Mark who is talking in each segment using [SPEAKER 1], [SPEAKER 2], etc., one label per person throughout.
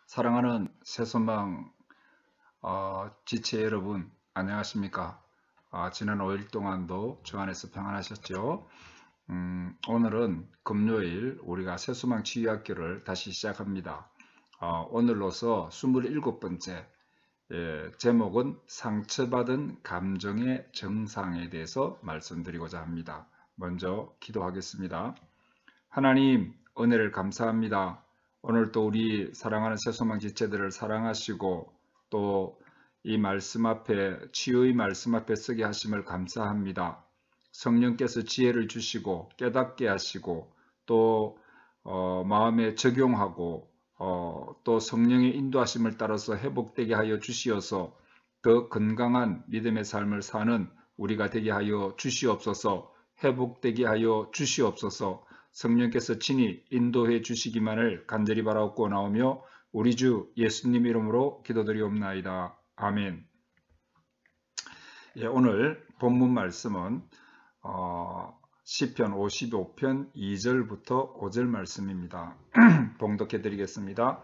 [SPEAKER 1] 사랑하는 새소망 지체 여러분, 안녕하십니까? 지난 5일 동안도 주 안에서 평안하셨죠? 오늘은 금요일 우리가 새소망 치유학교를 다시 시작합니다. 오늘로서 27번째, 제목은 상처받은 감정의 정상에 대해서 말씀드리고자 합니다. 먼저 기도하겠습니다. 하나님, 은혜를 감사합니다. 오늘도 우리 사랑하는 새소망 지체들을 사랑하시고 또 이 말씀 앞에 치유의 말씀 앞에 서게 하심을 감사합니다. 성령께서 지혜를 주시고 깨닫게 하시고 또 마음에 적용하고 또 성령의 인도하심을 따라서 회복되게 하여 주시어서 더 건강한 믿음의 삶을 사는 우리가 되게 하여 주시옵소서. 회복되게 하여 주시옵소서. 성령께서 친히 인도해 주시기만을 간절히 바라옵고 나오며 우리 주 예수님 이름으로 기도드리옵나이다. 아멘. 오늘 본문 말씀은 시편 55편 2절부터 5절 말씀입니다. 봉독해 드리겠습니다.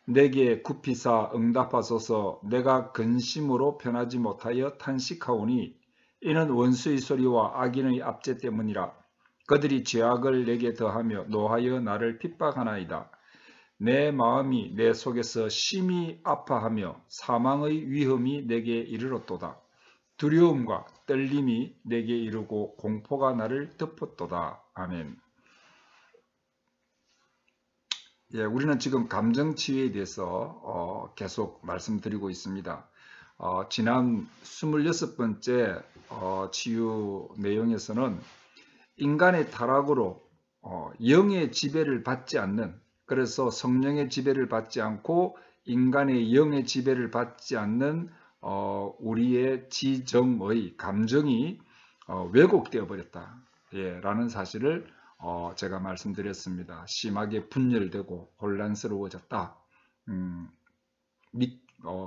[SPEAKER 1] 내게 굽히사 응답하소서. 내가 근심으로 편하지 못하여 탄식하오니 이는 원수의 소리와 악인의 압제 때문이라. 그들이 죄악을 내게 더하며 노하여 나를 핍박하나이다. 내 마음이 내 속에서 심히 아파하며 사망의 위험이 내게 이르렀도다. 두려움과 떨림이 내게 이르고 공포가 나를 덮었도다. 아멘. 우리는 지금 감정치유에 대해서 계속 말씀드리고 있습니다. 지난 26번째 치유 내용에서는 인간의 타락으로 영의 지배를 받지 않는, 그래서 성령의 지배를 받지 않고 인간의 영의 지배를 받지 않는 우리의 지정의 감정이 왜곡되어 버렸다 라는 사실을 제가 말씀드렸습니다. 심하게 분열되고 혼란스러워졌다.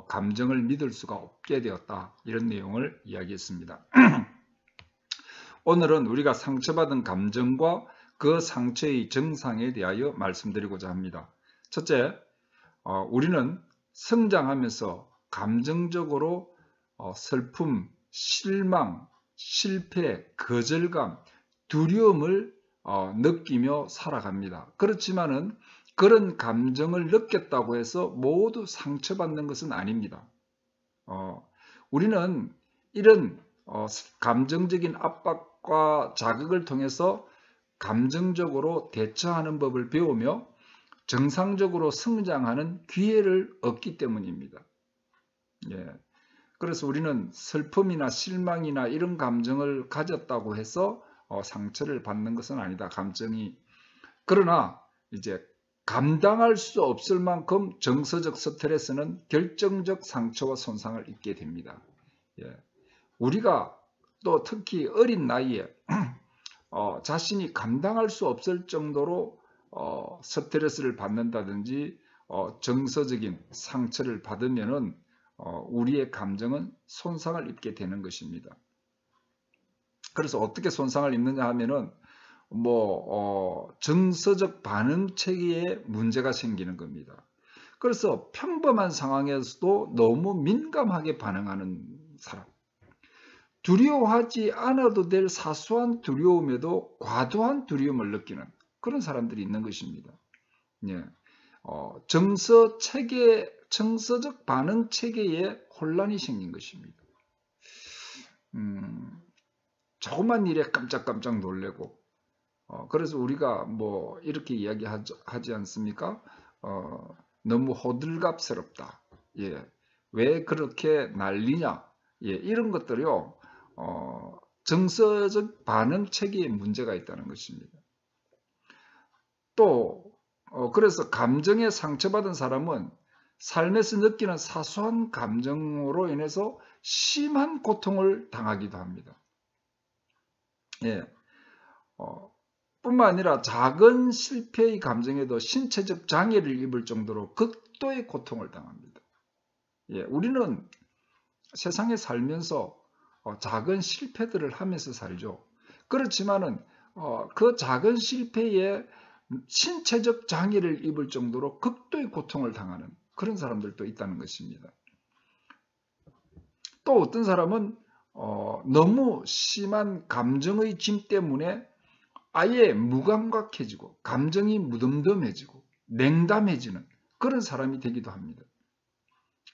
[SPEAKER 1] 감정을 믿을 수가 없게 되었다. 이런 내용을 이야기했습니다. 오늘은 우리가 상처받은 감정과 그 상처의 정상에 대하여 말씀드리고자 합니다. 첫째, 우리는 성장하면서 감정적으로 슬픔, 실망, 실패, 거절감, 두려움을 느끼며 살아갑니다. 그렇지만은 그런 감정을 느꼈다고 해서 모두 상처받는 것은 아닙니다. 우리는 이런 감정적인 압박과 자극을 통해서 감정적으로 대처하는 법을 배우며 정상적으로 성장하는 기회를 얻기 때문입니다. 그래서 우리는 슬픔이나 실망이나 이런 감정을 가졌다고 해서 상처를 받는 것은 아니다. 감정이. 그러나 이제 감당할 수 없을 만큼 정서적 스트레스는 결정적 상처와 손상을 입게 됩니다. 우리가 또 특히 어린 나이에 자신이 감당할 수 없을 정도로 스트레스를 받는다든지 정서적인 상처를 받으면은 우리의 감정은 손상을 입게 되는 것입니다. 그래서 어떻게 손상을 입느냐 하면은 정서적 반응 체계에 문제가 생기는 겁니다. 그래서 평범한 상황에서도 너무 민감하게 반응하는 사람, 두려워하지 않아도 될 사소한 두려움에도 과도한 두려움을 느끼는 그런 사람들이 있는 것입니다. 정서적 반응 체계에 혼란이 생긴 것입니다. 조그만 일에 깜짝깜짝 놀래고, 그래서 우리가 이렇게 이야기하지 않습니까? 너무 호들갑스럽다. 왜 그렇게 난리냐? 이런 것들이요. 정서적 반응 체계에 문제가 있다는 것입니다. 또 그래서 감정에 상처받은 사람은 삶에서 느끼는 사소한 감정으로 인해서 심한 고통을 당하기도 합니다. 뿐만 아니라 작은 실패의 감정에도 신체적 장애를 입을 정도로 극도의 고통을 당합니다. 우리는 세상에 살면서 작은 실패들을 하면서 살죠. 그렇지만은 그 작은 실패에 신체적 장애를 입을 정도로 극도의 고통을 당하는 그런 사람들도 있다는 것입니다. 또 어떤 사람은 너무 심한 감정의 짐 때문에 아예 무감각해지고 감정이 무덤덤해지고 냉담해지는 그런 사람이 되기도 합니다.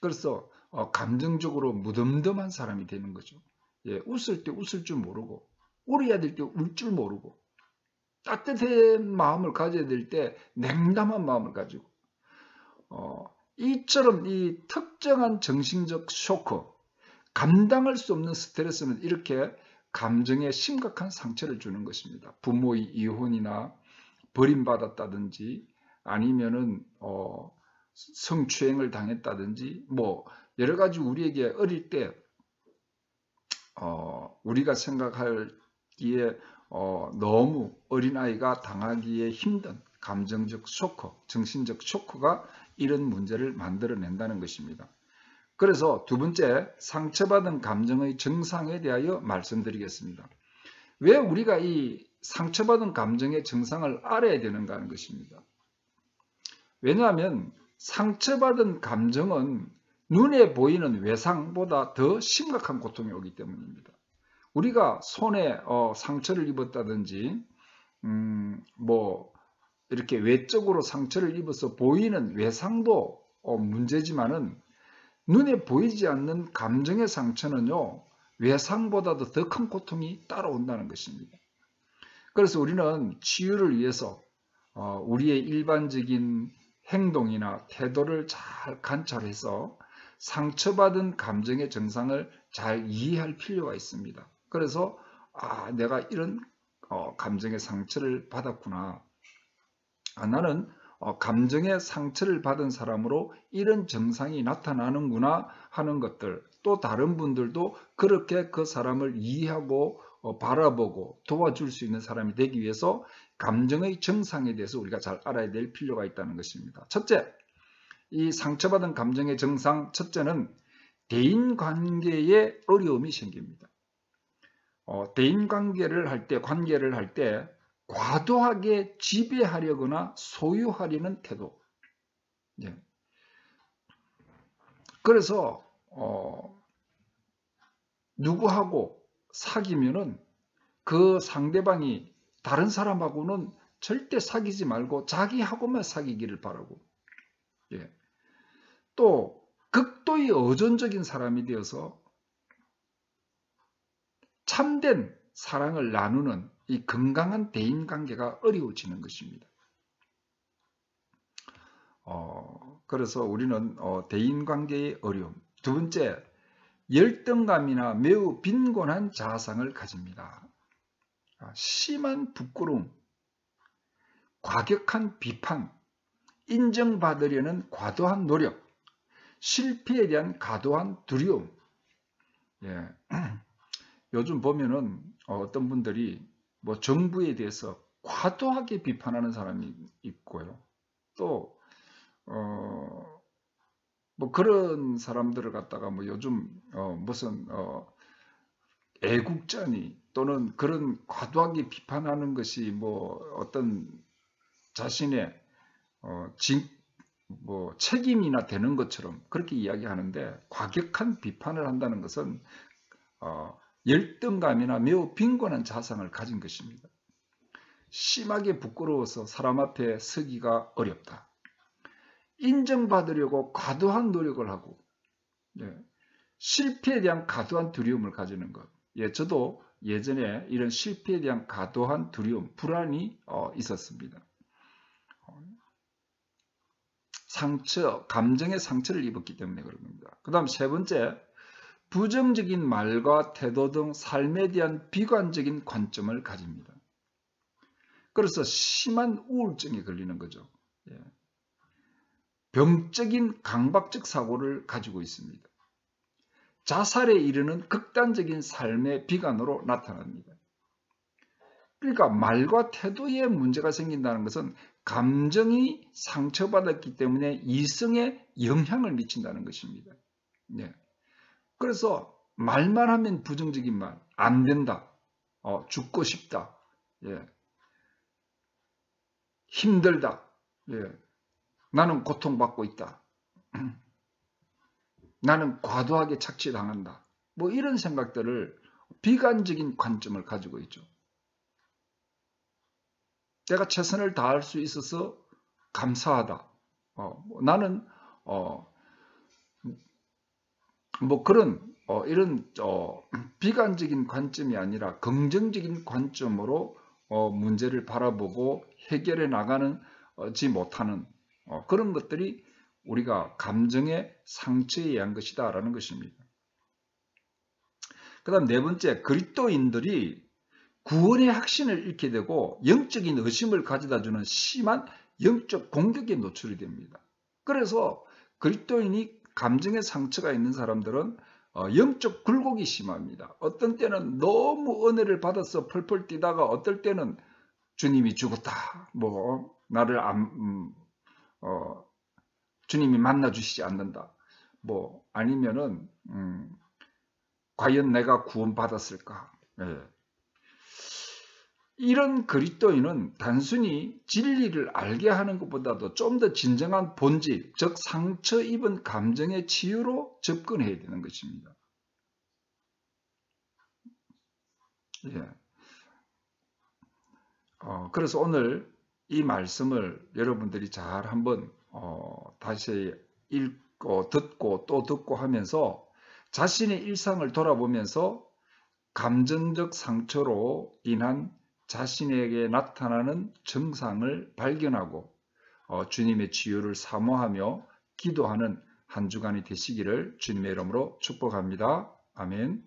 [SPEAKER 1] 그래서 감정적으로 무덤덤한 사람이 되는 거죠. 예, 웃을 때 웃을 줄 모르고 울어야 될 때 울 줄 모르고 따뜻한 마음을 가져야 될 때 냉담한 마음을 가지고 이처럼 이 특정한 정신적 쇼크, 감당할 수 없는 스트레스는 이렇게 감정에 심각한 상처를 주는 것입니다. 부모의 이혼이나 버림받았다든지 아니면은 성추행을 당했다든지 뭐 여러 가지 우리에게 어릴 때 우리가 생각하기에 너무 어린아이가 당하기에 힘든 감정적 쇼크, 정신적 쇼크가 이런 문제를 만들어낸다는 것입니다. 그래서 두 번째, 상처받은 감정의 증상에 대하여 말씀드리겠습니다. 왜 우리가 이 상처받은 감정의 증상을 알아야 되는가 하는 것입니다. 왜냐하면 상처받은 감정은 눈에 보이는 외상보다 더 심각한 고통이 오기 때문입니다. 우리가 손에 상처를 입었다든지 뭐 이렇게 외적으로 상처를 입어서 보이는 외상도 문제지만은 눈에 보이지 않는 감정의 상처는요, 외상보다도 더 큰 고통이 따라온다는 것입니다. 그래서 우리는 치유를 위해서 우리의 일반적인 행동이나 태도를 잘 관찰해서 상처받은 감정의 증상을 잘 이해할 필요가 있습니다. 그래서 내가 이런 감정의 상처를 받았구나. 나는 감정의 상처를 받은 사람으로 이런 증상이 나타나는구나 하는 것들, 또 다른 분들도 그렇게 그 사람을 이해하고 바라보고 도와줄 수 있는 사람이 되기 위해서 감정의 증상에 대해서 우리가 잘 알아야 될 필요가 있다는 것입니다. 첫째, 이 상처받은 감정의 증상 첫째는 대인관계에 어려움이 생깁니다. 대인관계를 할 때 과도하게 지배하려거나 소유하려는 태도. 예. 그래서 누구하고 사귀면은 그 상대방이 다른 사람하고는 절대 사귀지 말고 자기하고만 사귀기를 바라고. 예. 또 극도의 의존적인 사람이 되어서 참된 사랑을 나누는 이 건강한 대인관계가 어려워지는 것입니다. 그래서 우리는 대인관계의 어려움. 두 번째, 열등감이나 매우 빈곤한 자아상을 가집니다. 심한 부끄러움, 과격한 비판, 인정받으려는 과도한 노력, 실패에 대한 과도한 두려움. 예. 요즘 보면은 어떤 분들이 뭐 정부에 대해서 과도하게 비판하는 사람이 있고요. 또 뭐 그런 사람들을 갖다가 뭐 요즘 무슨 애국자니 또는 그런 과도하게 비판하는 것이 뭐 어떤 자신의 뭐 책임이나 되는 것처럼 그렇게 이야기하는데, 과격한 비판을 한다는 것은 열등감이나 매우 빈곤한 자상을 가진 것입니다. 심하게 부끄러워서 사람 앞에 서기가 어렵다. 인정받으려고 과도한 노력을 하고, 실패에 대한 과도한 두려움을 가지는 것. 저도 예전에 이런 실패에 대한 과도한 두려움, 불안이 있었습니다. 감정의 상처를 입었기 때문에 그런 겁니다. 그 다음 세 번째, 부정적인 말과 태도 등 삶에 대한 비관적인 관점을 가집니다. 그래서 심한 우울증에 걸리는 거죠. 병적인 강박적 사고를 가지고 있습니다. 자살에 이르는 극단적인 삶의 비관으로 나타납니다. 그러니까 말과 태도에 문제가 생긴다는 것은 감정이 상처받았기 때문에 이성에 영향을 미친다는 것입니다. 그래서 말만 하면 부정적인 말, 안 된다, 죽고 싶다, 힘들다, 나는 고통받고 있다, 나는 과도하게 착취당한다. 뭐 이런 생각들을 비관적인 관점을 가지고 있죠. 내가 최선을 다할 수 있어서 감사하다. 나는 뭐 그런 이런 비관적인 관점이 아니라 긍정적인 관점으로 문제를 바라보고 해결해 나가지 못하는 그런 것들이 우리가 감정의 상처에 의한 것이다라는 것입니다. 그 다음 네 번째, 그리스도인들이 구원의 확신을 잃게 되고 영적인 의심을 가져다주는 심한 영적 공격에 노출이 됩니다. 그래서 그리스도인이 감정의 상처가 있는 사람들은 영적 굴곡이 심합니다. 어떤 때는 너무 은혜를 받아서 펄펄 뛰다가 어떨 때는 주님이 죽었다, 뭐 나를 주님이 만나주시지 않는다, 뭐 아니면은 과연 내가 구원받았을까? 네. 이런 그리스도인은 단순히 진리를 알게 하는 것보다도 좀 더 진정한 본질, 즉 상처 입은 감정의 치유로 접근해야 되는 것입니다. 예. 그래서 오늘 이 말씀을 여러분들이 잘 한번 다시 읽고 듣고 또 듣고 하면서 자신의 일상을 돌아보면서 감정적 상처로 인한 자신에게 나타나는 증상을 발견하고 주님의 치유를 사모하며 기도하는 한 주간이 되시기를 주님의 이름으로 축복합니다. 아멘.